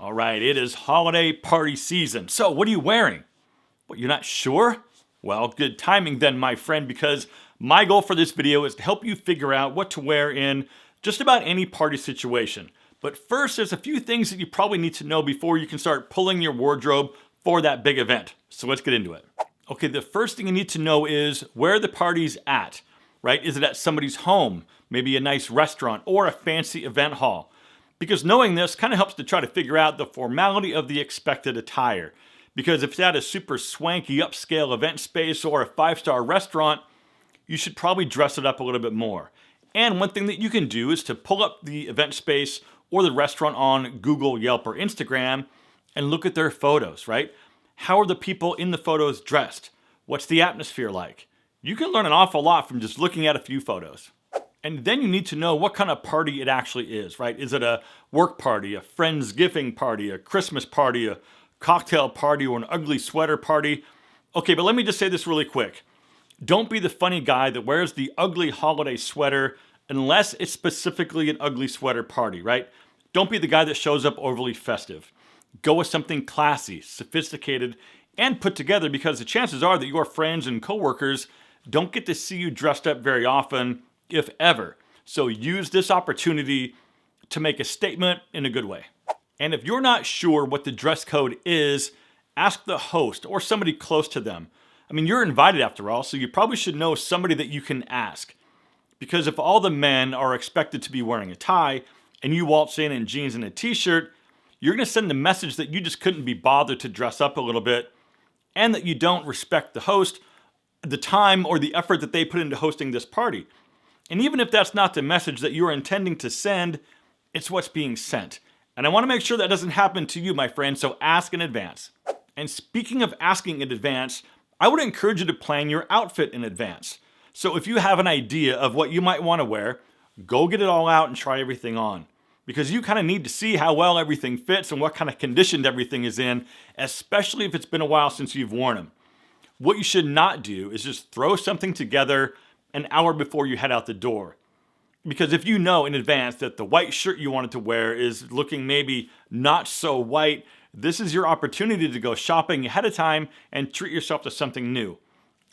All right, it is holiday party season. So, what are you wearing? What, you're not sure? Well, good timing then, my friend, because my goal for this video is to help you figure out what to wear in just about any party situation. But first, there's a few things that you probably need to know before you can start pulling your wardrobe for that big event. So let's get into it. Okay, the first thing you need to know is where the party's at, right? Is it at somebody's home, maybe a nice restaurant, or a fancy event hall? Because knowing this kind of helps to try to figure out the formality of the expected attire. Because if it's at a super swanky upscale event space or a 5-star restaurant, you should probably dress it up a little bit more. And one thing that you can do is to pull up the event space or the restaurant on Google, Yelp, or Instagram and look at their photos, right? How are the people in the photos dressed? What's the atmosphere like? You can learn an awful lot from just looking at a few photos. And then you need to know what kind of party it actually is, right? Is it a work party, a Friendsgiving party, a Christmas party, a cocktail party, or an ugly sweater party? Okay, but let me just say this really quick. Don't be the funny guy that wears the ugly holiday sweater unless it's specifically an ugly sweater party, right? Don't be the guy that shows up overly festive. Go with something classy, sophisticated, and put together, because the chances are that your friends and coworkers don't get to see you dressed up very often, if ever. So use this opportunity to make a statement in a good way. And if you're not sure what the dress code is, ask the host or somebody close to them. I mean, you're invited after all, so you probably should know somebody that you can ask. Because if all the men are expected to be wearing a tie and you waltz in jeans and a t-shirt, you're going to send the message that you just couldn't be bothered to dress up a little bit and that you don't respect the host, the time, or the effort that they put into hosting this party. And even if that's not the message that you're intending to send, it's what's being sent. And I want to make sure that doesn't happen to you, my friend, so ask in advance. And speaking of asking in advance, I would encourage you to plan your outfit in advance. So if you have an idea of what you might want to wear, go get it all out and try everything on. Because you kind of need to see how well everything fits and what kind of condition everything is in, especially if it's been a while since you've worn them. What you should not do is just throw something together an hour before you head out the door. Because if you know in advance that the white shirt you wanted to wear is looking maybe not so white, this is your opportunity to go shopping ahead of time and treat yourself to something new.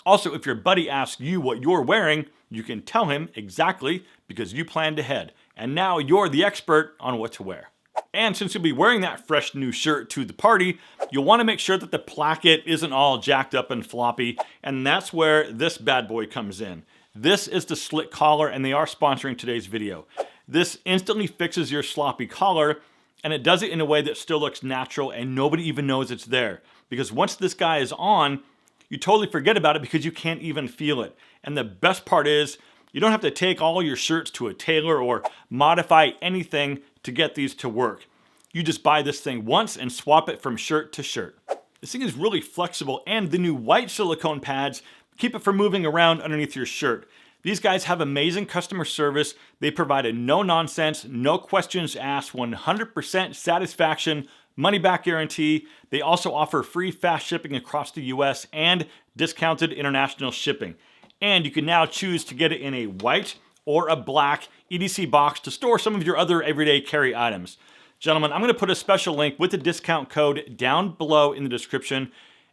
Also, if your buddy asks you what you're wearing, you can tell him exactly because you planned ahead. And now you're the expert on what to wear. And since you'll be wearing that fresh new shirt to the party, you'll want to make sure that the placket isn't all jacked up and floppy, and that's where this bad boy comes in. This is the slick collar, and they are sponsoring today's video. This instantly fixes your sloppy collar, and it does it in a way that still looks natural and nobody even knows it's there. Because once this guy is on, you totally forget about it because you can't even feel it. And the best part is, you don't have to take all your shirts to a tailor or modify anything to get these to work. You just buy this thing once and swap it from shirt to shirt. This thing is really flexible, and the new white silicone pads keep it from moving around underneath your shirt. These guys have amazing customer service. They provide a no-nonsense, no questions asked, 100% satisfaction, money-back guarantee. They also offer free fast shipping across the US and discounted international shipping. And you can now choose to get it in a white or a black EDC box to store some of your other everyday carry items. Gentlemen, I'm going to put a special link with the discount code down below in the description.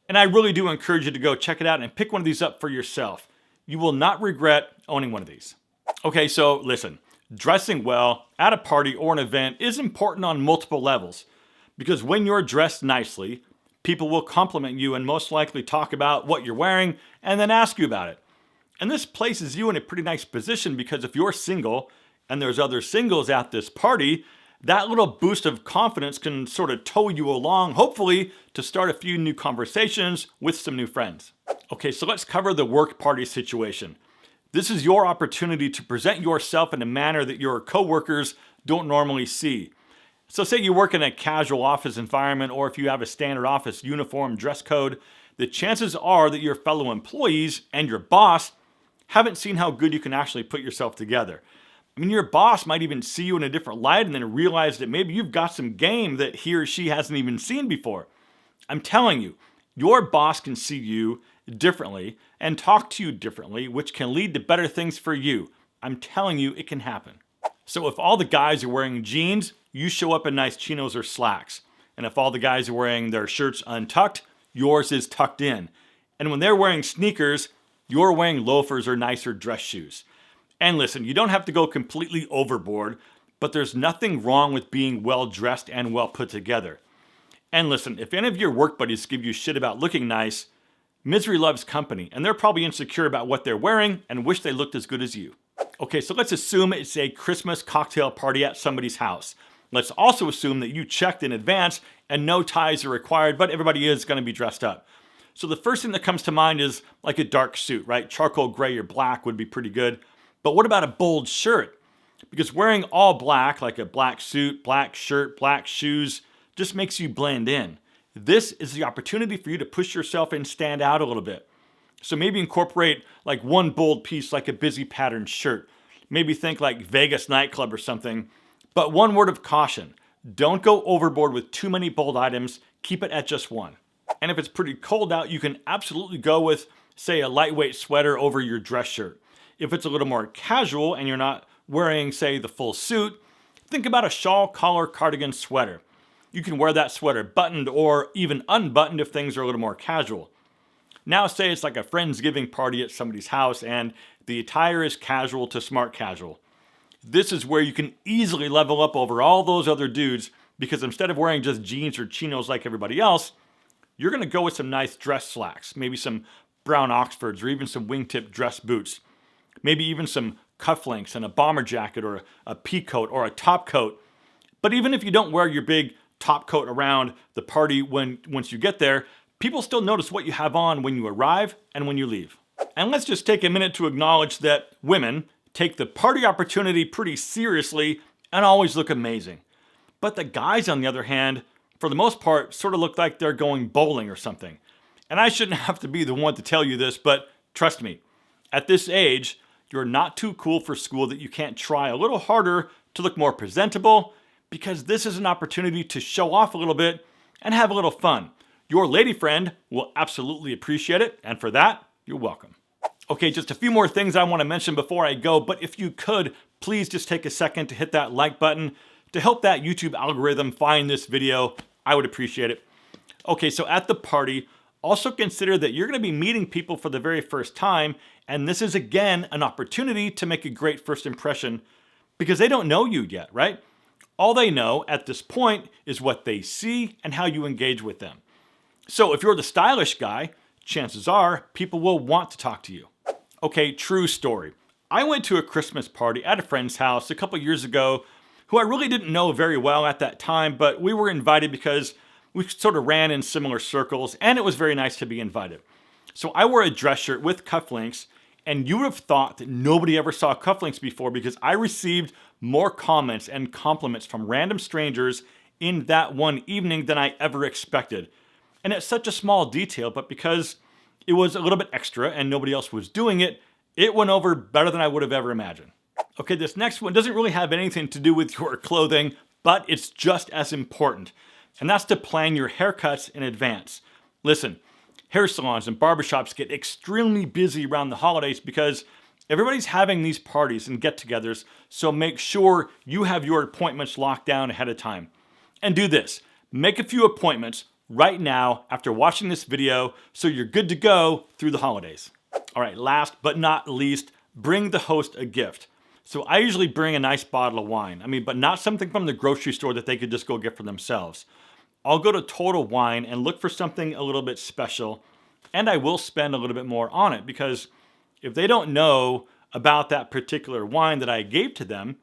And I really do encourage you to go check it out and pick one of these up for yourself. You will not regret owning one of these. Okay, so listen, dressing well at a party or an event is important on multiple levels. Because when you're dressed nicely, people will compliment you and most likely talk about what you're wearing and then ask you about it. And this places you in a pretty nice position, because if you're single and there's other singles at this party, that little boost of confidence can sort of tow you along, hopefully to start a few new conversations with some new friends. Okay, so let's cover the work party situation. This is your opportunity to present yourself in a manner that your coworkers don't normally see. So say you work in a casual office environment, or if you have a standard office uniform dress code, the chances are that your fellow employees and your boss haven't seen how good you can actually put yourself together. I mean, your boss might even see you in a different light and then realize that maybe you've got some game that he or she hasn't even seen before. I'm telling you, your boss can see you differently and talk to you differently, which can lead to better things for you. I'm telling you, it can happen. So if all the guys are wearing jeans, you show up in nice chinos or slacks. And if all the guys are wearing their shirts untucked, yours is tucked in. And when they're wearing sneakers, you're wearing loafers or nicer dress shoes. And listen, you don't have to go completely overboard, but there's nothing wrong with being well dressed and well put together. And listen, if any of your work buddies give you shit about looking nice, misery loves company, and they're probably insecure about what they're wearing and wish they looked as good as you. Okay, so let's assume it's a Christmas cocktail party at somebody's house. Let's also assume that you checked in advance and no ties are required, but everybody is going to be dressed up. So the first thing that comes to mind is like a dark suit, right? Charcoal gray or black would be pretty good. But what about a bold shirt? Because wearing all black, like a black suit, black shirt, black shoes, just makes you blend in. This is the opportunity for you to push yourself and stand out a little bit. So maybe incorporate like one bold piece like a busy patterned shirt. Maybe think like Vegas nightclub or something. But one word of caution, don't go overboard with too many bold items, keep it at just one. And if it's pretty cold out, you can absolutely go with, say, a lightweight sweater over your dress shirt. If it's a little more casual and you're not wearing, say, the full suit, think about a shawl, collar, cardigan, sweater. You can wear that sweater buttoned or even unbuttoned if things are a little more casual. Now say it's like a Friendsgiving party at somebody's house and the attire is casual to smart casual. This is where you can easily level up over all those other dudes because instead of wearing just jeans or chinos like everybody else, you're going to go with some nice dress slacks, maybe some brown Oxfords or even some wingtip dress boots, maybe even some cufflinks and a bomber jacket or a pea coat or a top coat. But even if you don't wear your big top coat around the party once you get there, people still notice what you have on when you arrive and when you leave. And let's just take a minute to acknowledge that women take the party opportunity pretty seriously and always look amazing. But the guys, on the other hand, for the most part, sort of look like they're going bowling or something. And I shouldn't have to be the one to tell you this, but trust me, at this age, you're not too cool for school that you can't try a little harder to look more presentable, because this is an opportunity to show off a little bit and have a little fun. Your lady friend will absolutely appreciate it, and for that, you're welcome. Okay, just a few more things I want to mention before I go, but if you could, please just take a second to hit that like button to help that YouTube algorithm find this video. I would appreciate it. Okay, so at the party, also consider that you're going to be meeting people for the very first time, and this is again an opportunity to make a great first impression because they don't know you yet, right? All they know at this point is what they see and how you engage with them. So if you're the stylish guy, chances are people will want to talk to you. Okay, true story. I went to a Christmas party at a friend's house a couple years ago who I really didn't know very well at that time, but we were invited because we sort of ran in similar circles and it was very nice to be invited. So I wore a dress shirt with cufflinks, and you would have thought that nobody ever saw cufflinks before because I received more comments and compliments from random strangers in that one evening than I ever expected. And it's such a small detail, but because it was a little bit extra and nobody else was doing it, it went over better than I would have ever imagined. Okay, this next one doesn't really have anything to do with your clothing, but it's just as important. And that's to plan your haircuts in advance. Listen, hair salons and barbershops get extremely busy around the holidays because everybody's having these parties and get-togethers, so make sure you have your appointments locked down ahead of time. And do this, make a few appointments right now after watching this video so you're good to go through the holidays. All right, last but not least, bring the host a gift. So I usually bring a nice bottle of wine. But not something from the grocery store that they could just go get for themselves. I'll go to Total Wine and look for something a little bit special, and I will spend a little bit more on it because if they don't know about that particular wine that I gave to them,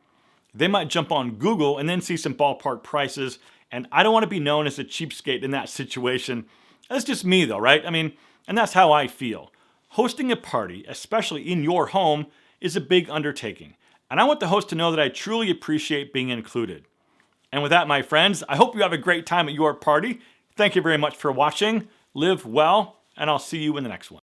they might jump on Google and then see some ballpark prices, and I don't want to be known as a cheapskate in that situation. That's just me though, right? And that's how I feel. Hosting a party, especially in your home, is a big undertaking, and I want the host to know that I truly appreciate being included. And with that, my friends, I hope you have a great time at your party. Thank you very much for watching. Live well, and I'll see you in the next one.